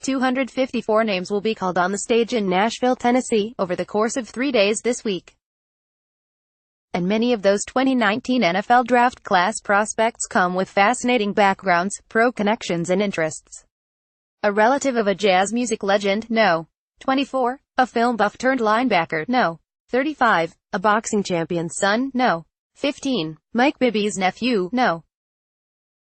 254 names will be called on the stage in Nashville, Tennessee, over the course of 3 days this week. And many of those 2019 NFL draft class prospects come with fascinating backgrounds, pro connections and interests. A relative of a jazz music legend? No. 24. A film buff turned linebacker? No. 35. A boxing champion's son? No. 15. Mike Bibby's nephew? No.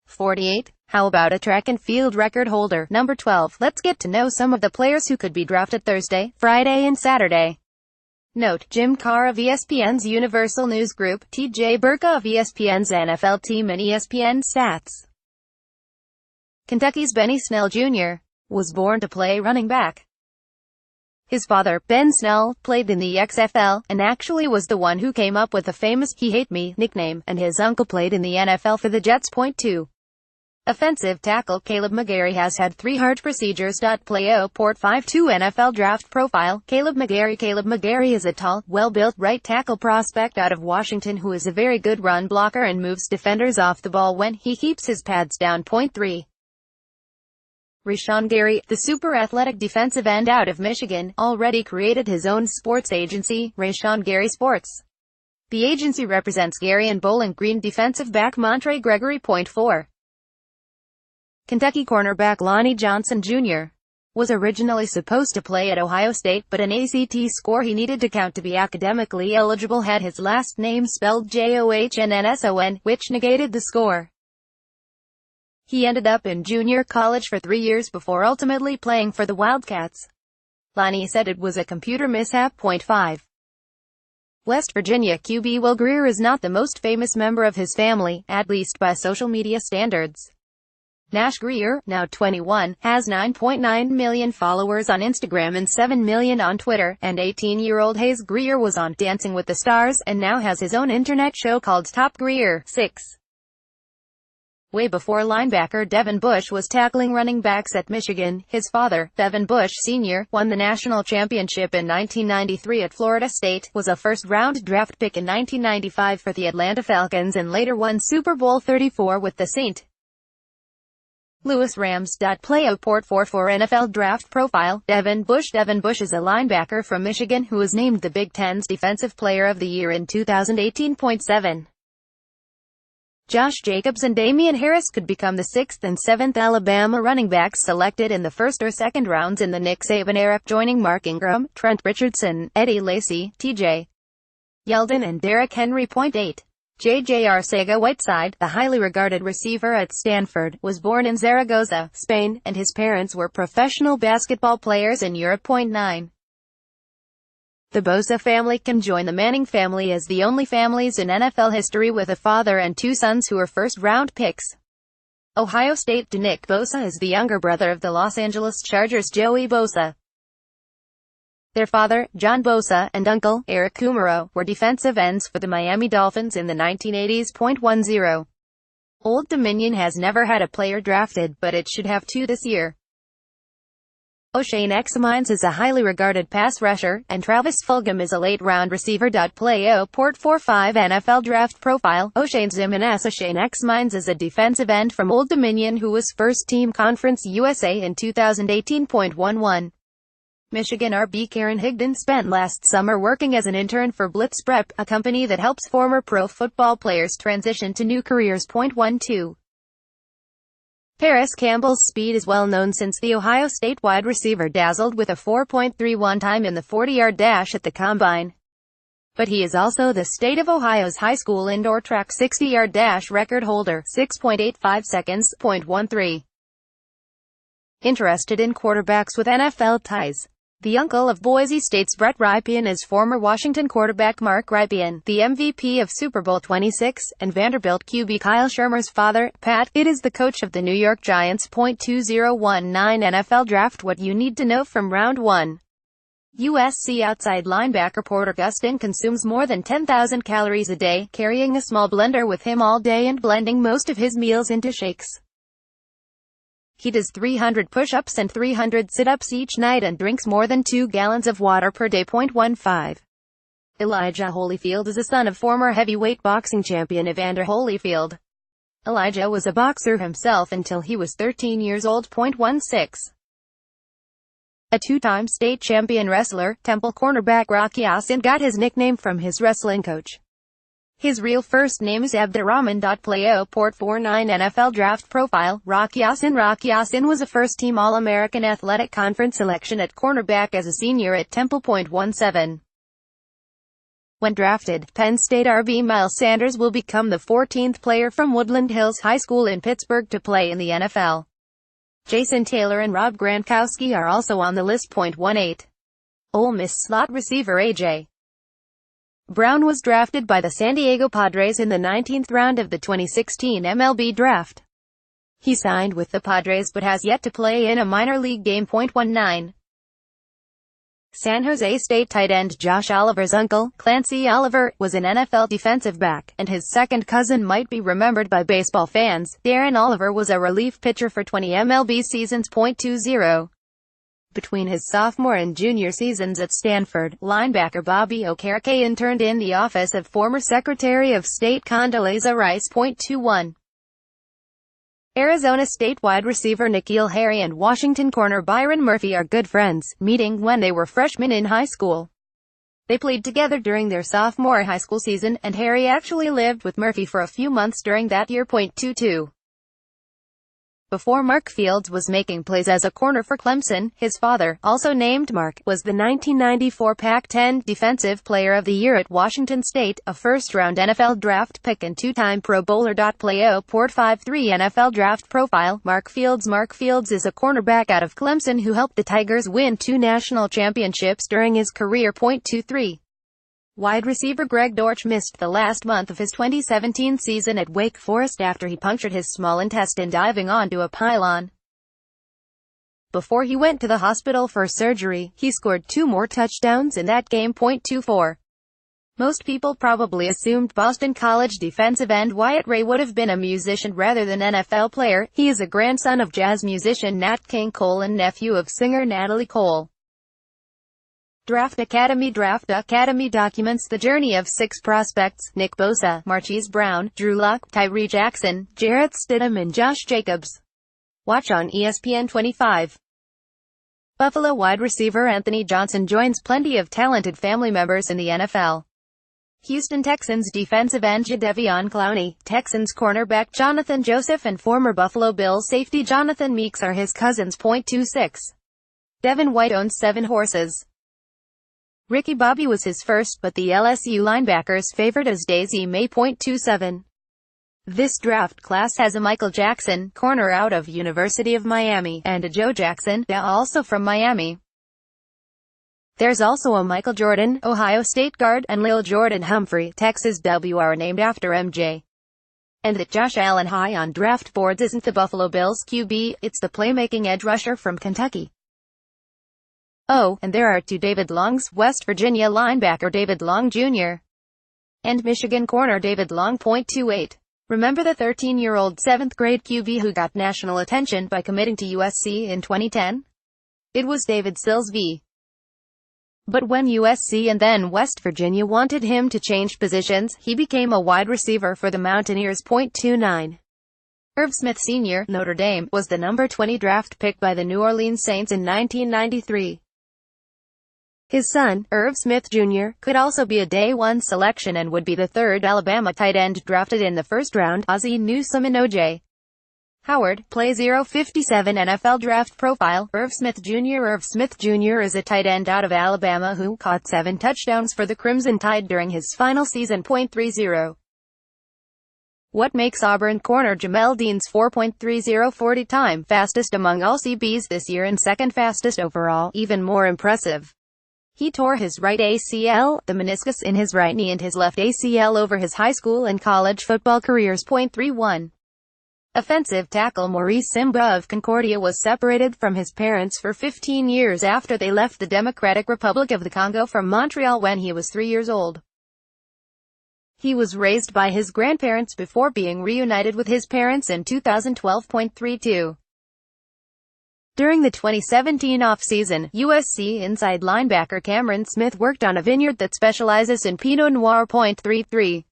48. How about a track and field record holder? Number 12. Let's get to know some of the players who could be drafted Thursday, Friday and Saturday. Note: Jim Carr of ESPN's Universal News Group, T.J. Burka of ESPN's NFL Team and ESPN Stats. Kentucky's Benny Snell Jr. was born to play running back. His father, Ben Snell, played in the XFL, and actually was the one who came up with the famous "He Hate Me" nickname, and his uncle played in the NFL for the Jets. Point 2. Offensive tackle Caleb McGarry has had 3 heart procedures. Playo Port 5-2 NFL Draft Profile. Caleb McGarry is a tall, well-built right tackle prospect out of Washington who is a very good run blocker and moves defenders off the ball when he keeps his pads down. Point 3. Rashawn Gary, the super athletic defensive end out of Michigan, already created his own sports agency, Rashawn Gary Sports. The agency represents Gary and Bowling Green defensive back Montre Gregory. Point 4. Kentucky cornerback Lonnie Johnson Jr. was originally supposed to play at Ohio State, but an ACT score he needed to count to be academically eligible had his last name spelled Johnnson, which negated the score. He ended up in junior college for 3 years before ultimately playing for the Wildcats. Lonnie said it was a computer mishap. Point 5. West Virginia QB Will Grier is not the most famous member of his family, at least by social media standards. Nash Grier, now 21, has 9.9 million followers on Instagram and 7 million on Twitter, and 18-year-old Hayes Grier was on Dancing with the Stars, and now has his own internet show called Top Grier. 6. Way before linebacker Devin Bush was tackling running backs at Michigan, his father, Devin Bush Sr., won the national championship in 1993 at Florida State, was a first-round draft pick in 1995 for the Atlanta Falcons and later won Super Bowl 34 with the St. Louis Rams. Playo Port 44 NFL Draft Profile. Devin Bush is a linebacker from Michigan who was named the Big Ten's Defensive Player of the Year in 2018.7. Josh Jacobs and Damian Harris could become the 6th and 7th Alabama running backs selected in the 1st or 2nd rounds in the Nick Saban era, joining Mark Ingram, Trent Richardson, Eddie Lacy, T.J. Yeldon and Derrick Henry. Point 8. J.J. Arcega-Whiteside, the highly regarded receiver at Stanford, was born in Zaragoza, Spain, and his parents were professional basketball players in Europe. Point 9. The Bosa family can join the Manning family as the only families in NFL history with a father and 2 sons who are first-round picks. Ohio State. Nick Bosa is the younger brother of the Los Angeles Chargers' Joey Bosa. Their father, John Bosa, and uncle, Eric Kumaro, were defensive ends for the Miami Dolphins in the 1980s. Point 10. Old Dominion has never had a player drafted, but it should have 2 this year. O'Shane Xmines is a highly regarded pass rusher, and Travis Fulgham is a late-round receiver. Playo Port 45 NFL Draft Profile. O'Shane Xmines is a defensive end from Old Dominion who was first-team Conference USA in 2018.11. Michigan RB Karen Higdon spent last summer working as an intern for Blitz Prep, a company that helps former pro football players transition to new careers. Point 12. Paris Campbell's speed is well known since the Ohio State wide receiver dazzled with a 4.31 time in the 40-yard dash at the Combine. But he is also the state of Ohio's high school indoor track 60-yard dash record holder, 6.85 seconds. Point 13. Interested in quarterbacks with NFL ties. The uncle of Boise State's Brett Rypien is former Washington quarterback Mark Rypien, the MVP of Super Bowl 26, and Vanderbilt QB Kyle Shermer's father, Pat. It is the coach of the New York Giants. 2019 NFL Draft. What you need to know from Round 1. USC outside linebacker Porter Gustin consumes more than 10,000 calories a day, carrying a small blender with him all day and blending most of his meals into shakes. He does 300 push-ups and 300 sit-ups each night and drinks more than 2 gallons of water per day. 15. Elijah Holyfield is a son of former heavyweight boxing champion Evander Holyfield. Elijah was a boxer himself until he was 13 years old. 16. A two-time state champion wrestler, Temple cornerback Rocky Ya-Sin got his nickname from his wrestling coach. His real first name is Abdurrahman. Playo Port 49 NFL Draft Profile. Rocky Ya-Sin was a first-team All-American Athletic Conference selection at cornerback as a senior at Temple. 17. When drafted, Penn State RB Miles Sanders will become the 14th player from Woodland Hills High School in Pittsburgh to play in the NFL. Jason Taylor and Rob Gronkowski are also on the list. 18. Ole Miss slot receiver A.J. Brown was drafted by the San Diego Padres in the 19th round of the 2016 MLB Draft. He signed with the Padres but has yet to play in a minor league game. 19. San Jose State tight end Josh Oliver's uncle, Clancy Oliver, was an NFL defensive back, and his second cousin might be remembered by baseball fans. Darren Oliver was a relief pitcher for 20 MLB seasons. 20. Between his sophomore and junior seasons at Stanford, linebacker Bobby Okereke interned in the office of former Secretary of State Condoleezza Rice. 21. Arizona State wide receiver N'Keal Harry and Washington corner Byron Murphy are good friends, meeting when they were freshmen in high school. They played together during their sophomore high school season, and Harry actually lived with Murphy for a few months during that year. 22. Before Mark Fields was making plays as a corner for Clemson, his father, also named Mark, was the 1994 Pac-10 Defensive Player of the Year at Washington State, a first-round NFL draft pick and two-time Pro Bowler. Playo Port 53 NFL Draft Profile. Mark Fields is a cornerback out of Clemson who helped the Tigers win 2 national championships during his career. 23. Wide receiver Greg Dortch missed the last month of his 2017 season at Wake Forest after he punctured his small intestine diving onto a pylon. Before he went to the hospital for surgery, he scored 2 more touchdowns in that game. 24. Most people probably assumed Boston College defensive end Wyatt Ray would have been a musician rather than NFL player. He is a grandson of jazz musician Nat King Cole and nephew of singer Natalie Cole. Draft Academy documents the journey of 6 prospects: Nick Bosa, Marquise Brown, Drew Lock, Tyree Jackson, Jarrett Stidham and Josh Jacobs. Watch on ESPN 25. Buffalo wide receiver Anthony Johnson joins plenty of talented family members in the NFL. Houston Texans defensive end Jadeveon Clowney, Texans cornerback Jonathan Joseph and former Buffalo Bills safety Jonathan Meeks are his cousins. 26. Devin White owns 7 horses. Ricky Bobby was his first, but the LSU linebackers favored as Daisy May. 27. This draft class has a Michael Jackson, corner out of University of Miami, and a Joe Jackson, also from Miami. There's also a Michael Jordan, Ohio State guard, and Lil Jordan Humphrey, Texas WR named after MJ. And that Josh Allen high on draft boards isn't the Buffalo Bills QB, it's the playmaking edge rusher from Kentucky. Oh, and there are 2 David Longs, West Virginia linebacker David Long Jr. and Michigan corner David Long. 28. Remember the 13-year-old 7th grade QB who got national attention by committing to USC in 2010? It was David Silsby. But when USC and then West Virginia wanted him to change positions, he became a wide receiver for the Mountaineers. 29. Irv Smith Sr., Notre Dame, was the number 20 draft pick by the New Orleans Saints in 1993. His son, Irv Smith Jr., could also be a Day 1 selection and would be the 3rd Alabama tight end drafted in the first round. Ozzie Newsome and O.J. Howard, Play 057 NFL Draft Profile. Irv Smith Jr. Irv Smith Jr. is a tight end out of Alabama who caught 7 touchdowns for the Crimson Tide during his final season. 30. What makes Auburn corner Jamel Dean's 4.30 40 time fastest among all CBs this year and 2nd fastest overall even more impressive? He tore his right ACL, the meniscus in his right knee, and his left ACL over his high school and college football careers. 31. Offensive tackle Maurice Simba of Concordia was separated from his parents for 15 years after they left the Democratic Republic of the Congo from Montreal when he was 3 years old. He was raised by his grandparents before being reunited with his parents in 2012. 32. During the 2017 off-season, USC inside linebacker Cameron Smith worked on a vineyard that specializes in Pinot Noir. 33.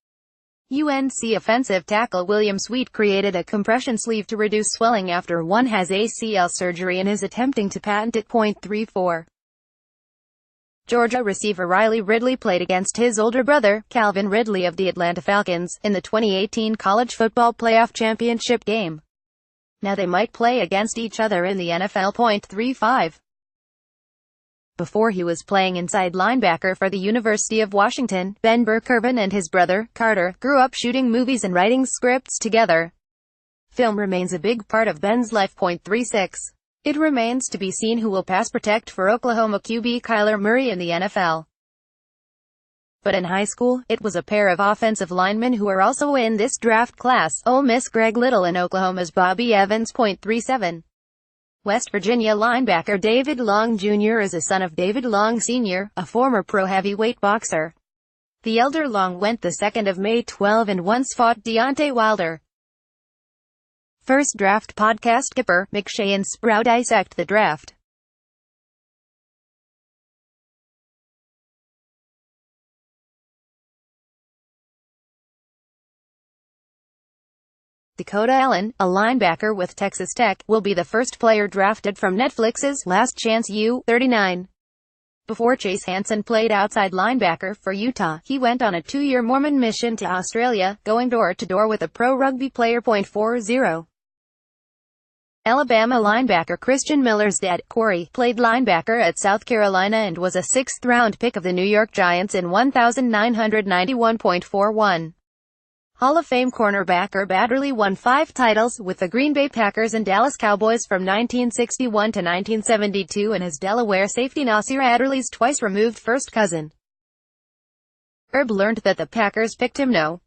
UNC offensive tackle William Sweet created a compression sleeve to reduce swelling after one has ACL surgery and is attempting to patent it. 34. Georgia receiver Riley Ridley played against his older brother, Calvin Ridley of the Atlanta Falcons, in the 2018 College Football Playoff Championship game. Now they might play against each other in the NFL. 35. Before he was playing inside linebacker for the University of Washington, Ben Burr-Kirven and his brother, Carter, grew up shooting movies and writing scripts together. Film remains a big part of Ben's life. 36. It remains to be seen who will pass protect for Oklahoma QB Kyler Murray in the NFL. But in high school, it was a pair of offensive linemen who are also in this draft class, Ole Miss Greg Little and Oklahoma's Bobby Evans. 37. West Virginia linebacker David Long Jr. is a son of David Long Sr., a former pro heavyweight boxer. The elder Long went the 2nd of May 12 and once fought Deontay Wilder. First Draft Podcast. Kipper, McShay and Sprout dissect the draft. Dakota Allen, a linebacker with Texas Tech, will be the first player drafted from Netflix's Last Chance U. 39. Before Chase Hansen played outside linebacker for Utah, he went on a 2-year Mormon mission to Australia, going door-to-door with a pro rugby player. 40. Alabama linebacker Christian Miller's dad, Corey, played linebacker at South Carolina and was a 6th-round pick of the New York Giants in 1991.41. Hall of Fame cornerback Herb Adderley won 5 titles with the Green Bay Packers and Dallas Cowboys from 1961 to 1972 and is Delaware safety Nasir Adderley's twice-removed first cousin. Herb learned that the Packers picked him no.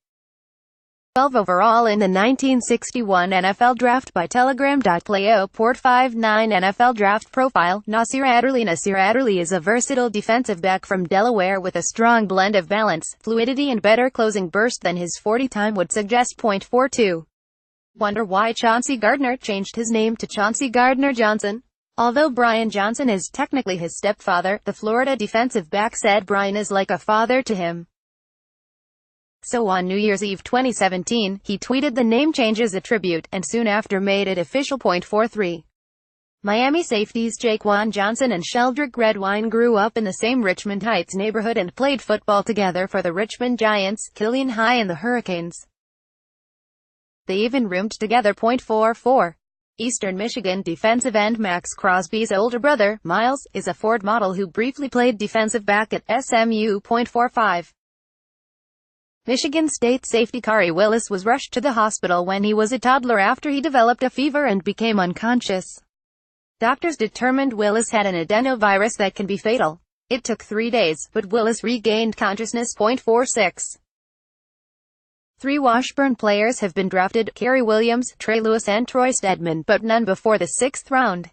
12 overall in the 1961 NFL Draft by Telegram.playo. Port 59 NFL Draft Profile. Nasir Adderley is a versatile defensive back from Delaware with a strong blend of balance, fluidity and better closing burst than his 40 time would suggest. 42. Wonder why Chauncey Gardner changed his name to Chauncey Gardner Johnson? Although Brian Johnson is technically his stepfather, the Florida defensive back said Brian is like a father to him. So on New Year's Eve 2017, he tweeted the name change as a tribute, and soon after made it official. 43. Miami safeties Jaquan Johnson and Sheldrick Redwine grew up in the same Richmond Heights neighborhood and played football together for the Richmond Giants, Killian High and the Hurricanes. They even roomed together. 44. Eastern Michigan defensive end Max Crosby's older brother, Miles, is a Ford model who briefly played defensive back at SMU. 45. Michigan State safety Kari Willis was rushed to the hospital when he was a toddler after he developed a fever and became unconscious. Doctors determined Willis had an adenovirus that can be fatal. It took 3 days, but Willis regained consciousness. 46. 3 Washburn players have been drafted, Kerry Williams, Trey Lewis and Troy Steadman, but none before the 6th round.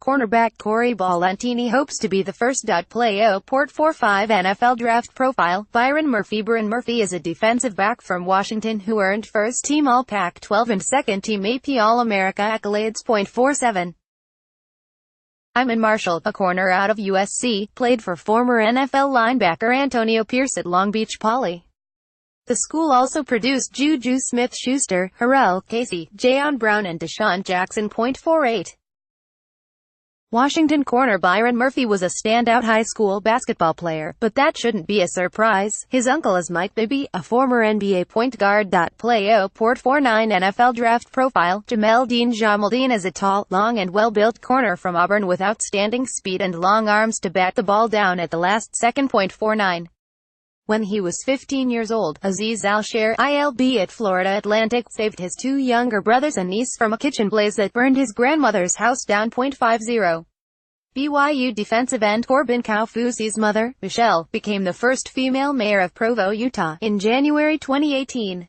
Cornerback Corey Ballantini hopes to be the first. Playo. Port 45 NFL Draft Profile. Byron Murphy. Byron Murphy is a defensive back from Washington who earned first-team All-Pac-12 and second-team AP All-America accolades. 47. Iman Marshall, a corner out of USC, played for former NFL linebacker Antonio Pierce at Long Beach Poly. The school also produced Juju Smith-Schuster, Harrell Casey, Jayon Brown and Deshaun Jackson. 48. Washington corner Byron Murphy was a standout high school basketball player, but that shouldn't be a surprise. His uncle is Mike Bibby, a former NBA point guard. Playo. Port 49 NFL Draft Profile. Jamel Dean Jamaldine is a tall, long and well-built corner from Auburn with outstanding speed and long arms to bat the ball down at the last second. 49. When he was 15 years old, Aziz Al-Sher, ILB at Florida Atlantic, saved his 2 younger brothers and niece from a kitchen blaze that burned his grandmother's house down. 50. BYU defensive end Corbin Kaufusi's mother, Michelle, became the first female mayor of Provo, Utah, in January 2018.